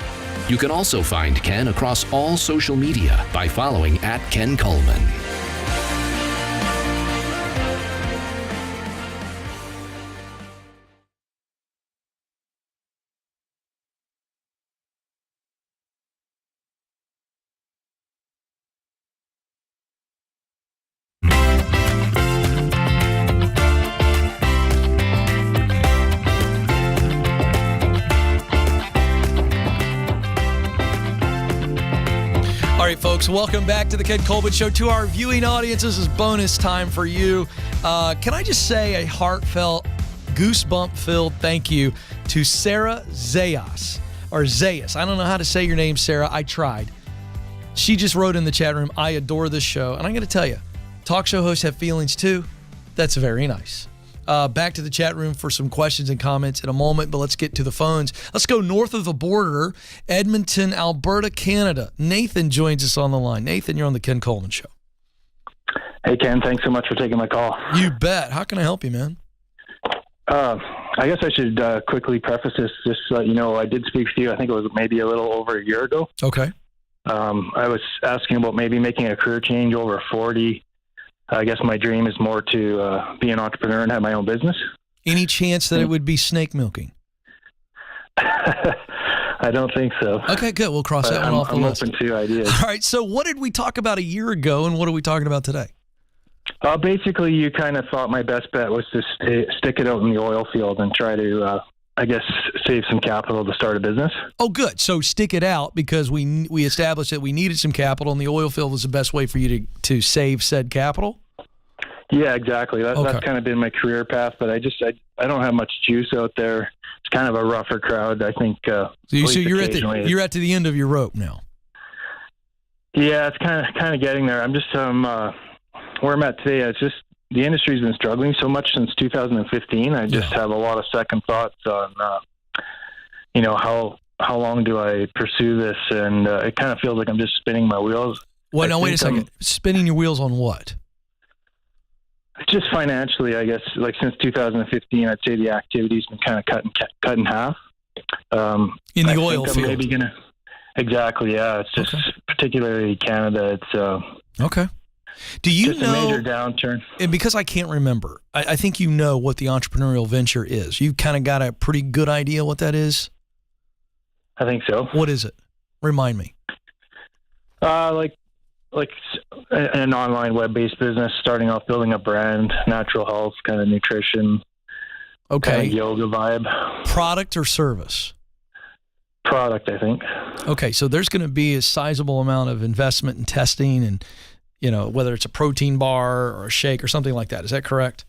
You can also find Ken across all social media by following @Ken Coleman. All right, folks, welcome back to the Ken Coleman Show. To our viewing audience, this is bonus time for you. Can I just say a heartfelt, goosebump-filled thank you to Sarah Zayas, or Zayas. I don't know how to say your name, Sarah. I tried. She just wrote in the chat room, I adore this show. And I'm going to tell you, talk show hosts have feelings too. That's very nice. Back to the chat room for some questions and comments in a moment, but let's get to the phones. Let's go north of the border, Edmonton, Alberta, Canada. Nathan joins us on the line. Nathan, you're on the Ken Coleman Show. Hey, Ken, thanks so much for taking my call. You bet. How can I help you, man? I guess I should quickly preface this just so you know, I did speak with you, I think it was maybe a little over a year ago. Okay. I was asking about maybe making a career change over 40. I guess my dream is more to be an entrepreneur and have my own business. Any chance that it would be snake milking? I don't think so. Okay, good. We'll cross that one off the list. I'm open to ideas. All right. So what did we talk about a year ago, and what are we talking about today? Basically, you kind of thought my best bet was to stick it out in the oil field and try to, I guess, save some capital to start a business. Oh, good. So stick it out because we established that we needed some capital, and the oil field was the best way for you to save said capital? Yeah, exactly. That's kind of been my career path, but I don't have much juice out there. It's kind of a rougher crowd, I think. So you're at the end of your rope now. Yeah, it's kind of getting there. I'm just where I'm at today. It's just the industry's been struggling so much since 2015. I just have a lot of second thoughts on, how long do I pursue this? And it kind of feels like I'm just spinning my wheels. Well, now wait a second. Spinning your wheels on what? Just financially, I guess. Like since 2015, I'd say the activity's been kind of cut in half. In the oil field. Maybe gonna. Exactly. Yeah. It's just particularly Canada. It's okay. Do you just know a major downturn? And because I can't remember, I think you know what the entrepreneurial venture is. You've kind of got a pretty good idea what that is. I think so. What is it? Remind me. Like an online web-based business, starting off building a brand, natural health, kind of nutrition, kind of yoga vibe. Product or service? Product, I think. Okay, so there's going to be a sizable amount of investment in testing and, whether it's a protein bar or a shake or something like that. Is that correct?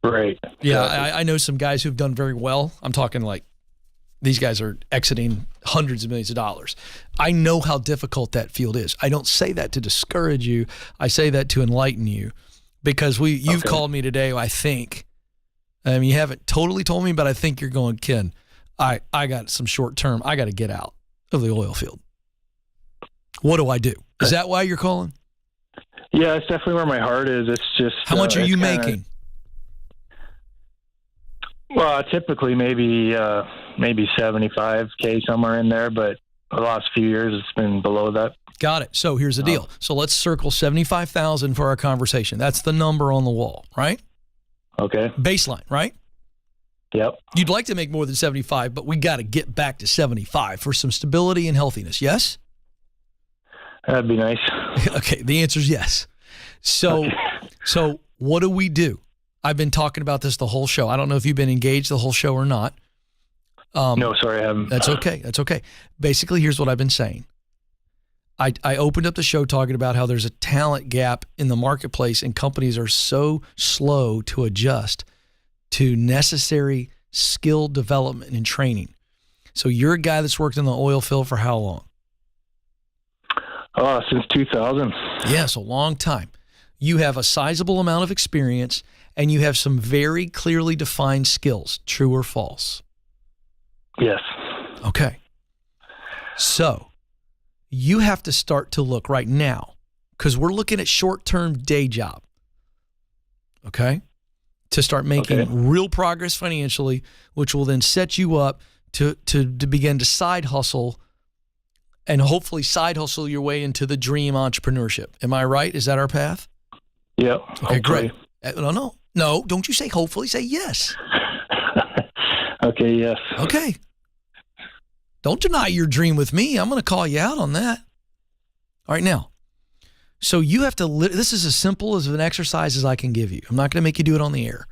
Right. Yeah, I know some guys who've done very well. I'm talking like These guys are exiting hundreds of millions of dollars. I know how difficult that field is. I don't say that to discourage you. I say that to enlighten you, because you've called me today, I think. You haven't totally told me, but I think you're going, Ken, I got some short term. I got to get out of the oil field. What do I do? Is that why you're calling? Yeah, it's definitely where my heart is. It's just how much are you making? Well, typically maybe 75K, somewhere in there, but the last few years it's been below that. Got it. So here's the deal. So let's circle 75,000 for our conversation. That's the number on the wall, right? Okay. Baseline, right? Yep. You'd like to make more than 75, but we got to get back to 75 for some stability and healthiness. Yes? That'd be nice. Okay. The answer is yes. So what do we do? I've been talking about this the whole show. I don't know if you've been engaged the whole show or not. No, sorry, I haven't. That's okay. That's okay. Basically, here's what I've been saying. I opened up the show talking about how there's a talent gap in the marketplace, and companies are so slow to adjust to necessary skill development and training. So you're a guy that's worked in the oil field for how long? Since 2000. Yes, a long time. You have a sizable amount of experience, and you have some very clearly defined skills. True or false? Yes. Okay. So you have to start to look right now, because we're looking at short-term day job, okay, to start making real progress financially, which will then set you up to begin to side hustle and hopefully side hustle your way into the dream entrepreneurship. Am I right? Is that our path? Yeah. Okay, great. No, don't you say hopefully, say yes. Okay, yes. Okay. Don't deny your dream with me. I'm going to call you out on that. All right, now. So you have to, this is as simple as an exercise as I can give you. I'm not going to make you do it on the air.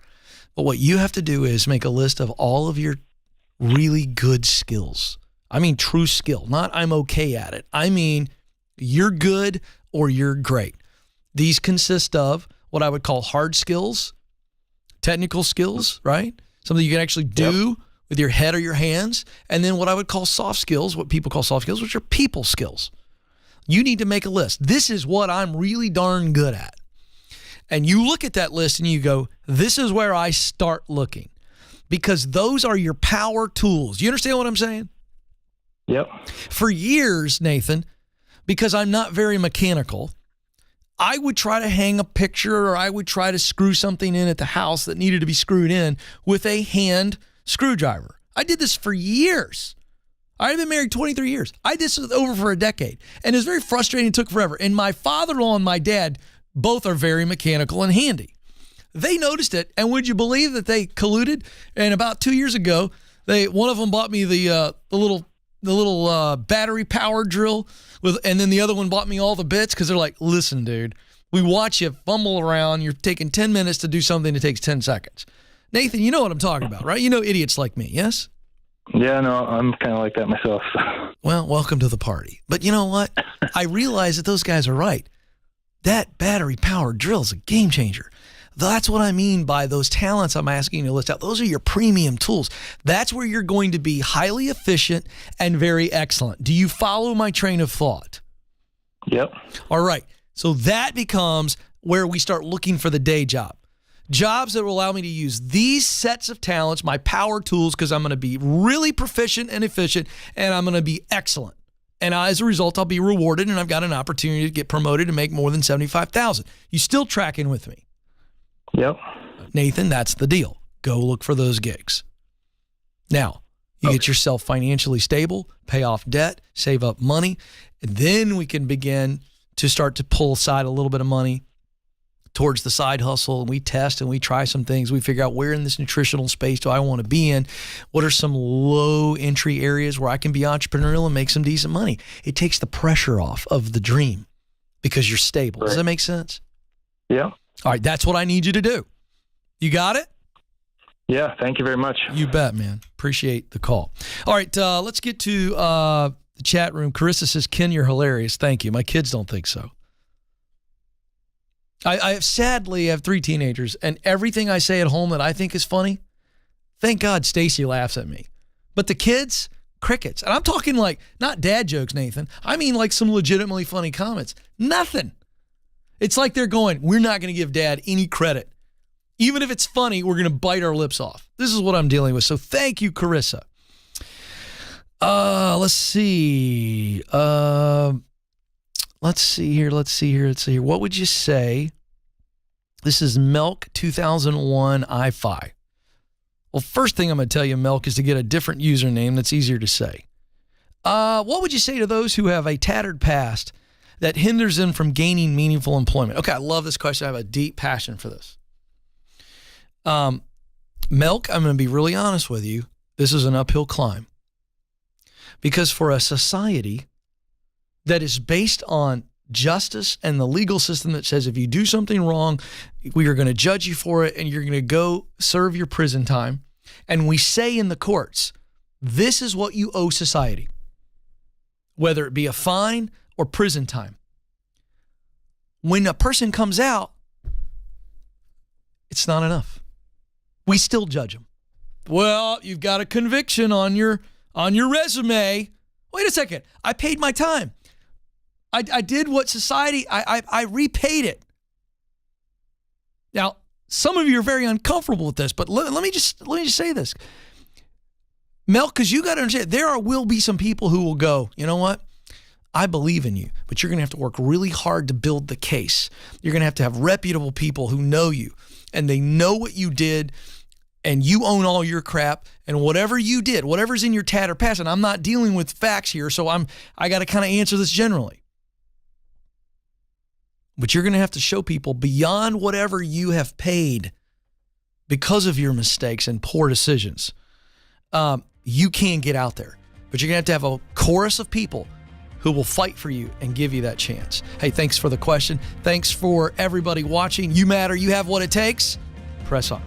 But what you have to do is make a list of all of your really good skills. I mean true skill, not I'm okay at it. I mean you're good or you're great. These consist of what I would call hard skills, technical skills, right? Something you can actually do with your head or your hands, and then what I would call soft skills, what people call soft skills, which are people skills. You need to make a list. This is what I'm really darn good at. And you look at that list and you go, this is where I start looking, because those are your power tools. You understand what I'm saying? Yep. For years, Nathan, because I'm not very mechanical, I would try to hang a picture or I would try to screw something in at the house that needed to be screwed in with a hand screwdriver. I did this for years. I've been married 23 years. I did this over for a decade. And it was very frustrating. It took forever. And my father-in-law and my dad both are very mechanical and handy. They noticed it. And would you believe that they colluded? And about 2 years ago, one of them bought me the little battery power drill and then the other one bought me all the bits, because they're like, listen, dude, we watch you fumble around. You're taking 10 minutes to do something that takes 10 seconds. Nathan, you know what I'm talking about, right? You know idiots like me, yes? Yeah, no, I'm kind of like that myself. Well, welcome to the party. But you know what? I realize that those guys are right. That battery powered drill is a game changer. That's what I mean by those talents I'm asking you to list out. Those are your premium tools. That's where you're going to be highly efficient and very excellent. Do you follow my train of thought? Yep. All right. So that becomes where we start looking for the day job. Jobs that will allow me to use these sets of talents, my power tools, because I'm going to be really proficient and efficient, and I'm going to be excellent. And as a result, I'll be rewarded, and I've got an opportunity to get promoted and make more than $75,000. You still tracking with me? Yep. Nathan, that's the deal. Go look for those gigs. Now, you get yourself financially stable, pay off debt, save up money, and then we can begin to start to pull aside a little bit of money towards the side hustle, and we test and we try some things. We figure out where in this nutritional space do I want to be in? What are some low entry areas where I can be entrepreneurial and make some decent money? It takes the pressure off of the dream because you're stable. Does that make sense? Yeah. All right, that's what I need you to do. You got it? Yeah, thank you very much. You bet, man. Appreciate the call. All right, let's get to the chat room. Carissa says, Ken, you're hilarious. Thank you. My kids don't think so. I sadly have 3 teenagers, and everything I say at home that I think is funny, thank God Stacy laughs at me. But the kids, crickets. And I'm talking like, not dad jokes, Nathan. I mean like some legitimately funny comments. Nothing. It's like they're going, we're not going to give dad any credit. Even if it's funny, we're going to bite our lips off. This is what I'm dealing with. So thank you, Carissa. Let's see. Let's see here. What would you say? This is Milk 2001 I-Fi. Well, first thing I'm going to tell you, Milk, is to get a different username that's easier to say. What would you say to those who have a tattered past that hinders them from gaining meaningful employment? Okay, I love this question. I have a deep passion for this. Milk, I'm going to be really honest with you. This is an uphill climb. Because for a society that is based on justice and the legal system that says if you do something wrong, we are going to judge you for it and you're going to go serve your prison time. And we say in the courts, this is what you owe society, whether it be a fine or prison time. When a person comes out, it's not enough. We still judge them. Well, you've got a conviction on your resume. Wait a second. I paid my time. I did what society, I repaid it. Now, some of you are very uncomfortable with this, but let me just say this. Mel, because you got to understand, will be some people who will go, you know what? I believe in you, but you're going to have to work really hard to build the case. You're going to have reputable people who know you, and they know what you did, and you own all your crap, and whatever you did, whatever's in your tattered past, and I'm not dealing with facts here, so I got to kind of answer this generally. But you're going to have to show people beyond whatever you have paid because of your mistakes and poor decisions. You can get out there, but you're going to have a chorus of people who will fight for you and give you that chance. Hey, thanks for the question. Thanks for everybody watching. You matter. You have what it takes. Press on.